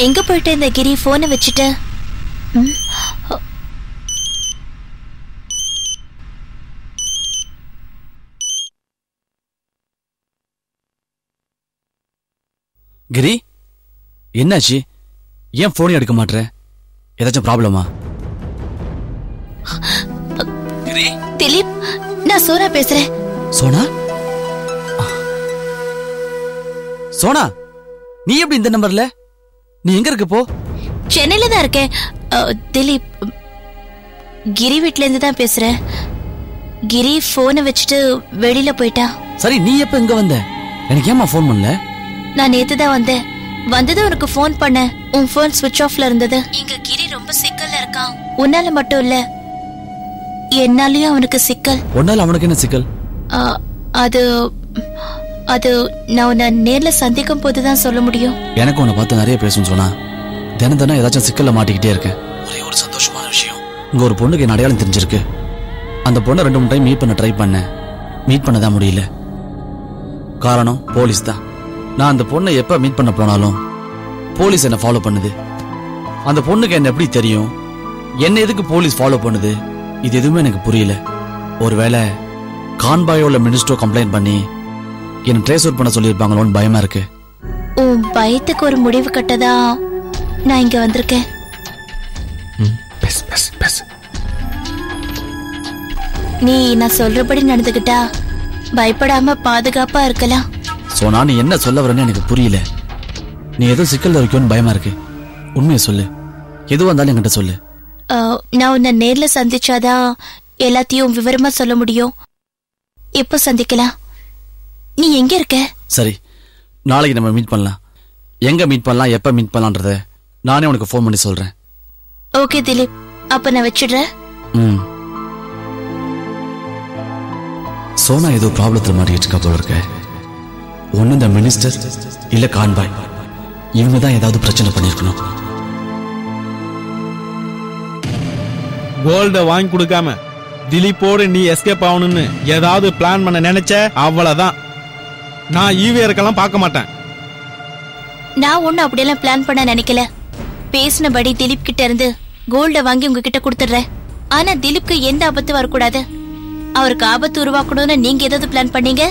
எங்க போயிட்டு இந்த கிரி போனை வச்சுட்டு? கிரி, என்னாச்சு? ஏன் போன் எடுக்க மாட்டற? ஏதாச்சும் ப்ராப்ளமா? திலீப், நான் சோனா பேசுறேன். சோனா? சோனா, நீ எப்படி இந்த நம்பர்ல? நீ எங்க இருக்க? போ. சென்னையில தான் இருக்கேன். திலீப், கிரி வீட்ல இருந்து தான் பேசுறேன். கிரி போனை வச்சுட்டு வெளியில போயிட்டா. சரி, நீ எப்ப இங்க வந்த? எனக்கு ஏமா போன் பண்ணல? நான் நேத்து தான் வந்தேன். வந்ததும் உனக்கு போன் பண்ணேன். உன் போன் ஸ்விட்ச் ஆஃப்ல இருந்தது. இங்க கிரி ரொம்ப சிக்கல்ல இருக்கான். உன்னால மட்டும் இல்ல, என்னாலயும் அவனுக்கு சிக்கல். உன்னால அவனுக்கு என்ன சிக்கல்? அது அது நான் உன்னை நேர்ல சந்திக்கும் போதுதான் சொல்ல முடியும். எனக்கு உன்னை பார்த்து நிறைய பேசணும்னு சொன்னா தினம் தினம் ஏதாச்சும் சிக்கல்ல மாட்டிக்கிட்டே இருக்கேன். ஒரே ஒரு சந்தோஷமான விஷயம், இங்க ஒரு பொண்ணுக்கு என் அடையாளம் தெரிஞ்சிருக்கு. அந்த பொண்ணை 2-3 டைம் மீட் பண்ண ட்ரை பண்ணேன். மீட் பண்ணதான் முடியல. காரணம் போலீஸ் தான். நான் அந்த பொண்ணை எப்ப மீட் பண்ண போனாலும் போலீஸ் என்ன ஃபாலோ பண்ணுது. அந்த பொண்ணுக்கு என்ன எப்படி தெரியும்? என்ன எதுக்கு போலீஸ் ஃபாலோ பண்ணுது? இது எதுவுமே எனக்கு புரியல. ஒருவேளை கான்பாயோல மினிஸ்டர் கம்ப்ளைண்ட் பண்ணி என்ன ட்ரேஸ் அவுட் பண்ண சொல்லியிருப்பாங்களோன்னு பயமா இருக்கு. உன் பயத்துக்கு ஒரு முடிவு கட்டதா நான் இங்க வந்திருக்கேன். நீ நான் சொல்றபடி நடந்துகிட்டா பயப்படாம பாதுகாப்பா இருக்கலாம். சோனா, நீ என்ன சொல்ல வரேன்னு எனக்கு புரியல. நீ ஏதோ சிக்கல்ல இருக்கோன்னு பயமா இருக்கு. உண்மையை சொல்லு. எதுவா இருந்தாலும் என்கிட்ட சொல்லு. நான் உன்னை நேர்ல சந்திச்சாதான் எல்லாத்தையும் விவரமா சொல்ல முடியும். எப்போ சந்திக்கலாம்? நீ எங்க இருக்க? சரி, நாளைக்கு நம்ம மீட் பண்ணலாம். எங்க மீட் பண்ணலாம், எப்ப மீட் பண்ணலாம்ன்றத நானே உனக்கு ஃபோன் பண்ணி சொல்றேன். ஓகே திலீப், அப்ப நான் வச்சிடுறேன். சோனா ஏதோ ப்ராப்ளத்தில் மாட்டிட்டு இருக்கா போல இருக்க. ஒன்னு இந்த மினிஸ்டர் இல்ல கான்பாய், இவங்க தான் ஏதாவது பிரச்சனை பண்ணிருக்கணும். கோல்ட வாங்கி கொடுக்காம திலீப்போடு நீ எஸ்கேப் ஆகணும்னு ஏதாவது பிளான் பண்ண நினைச்ச அவ்வளவுதான். நான் ஈவியருக்கெல்லாம் பார்க்க மாட்டேன். நான் ஒண்ணு அப்படியெல்லாம் பிளான் பண்ண நினைக்கல. பேசினபடி திலீப் கிட்ட இருந்து கோல்ட வாங்கி உங்ககிட்ட கொடுத்துடுறேன். ஆனா திலீப்க்கு எந்த ஆபத்து வரக்கூடாது. அவருக்கு ஆபத்து உருவாக்கணும்னு நீங்க ஏதாவது பிளான் பண்ணீங்க,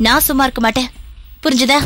நான் சும்மா இருக்க மாட்டேன். புரிஞ்சுதா?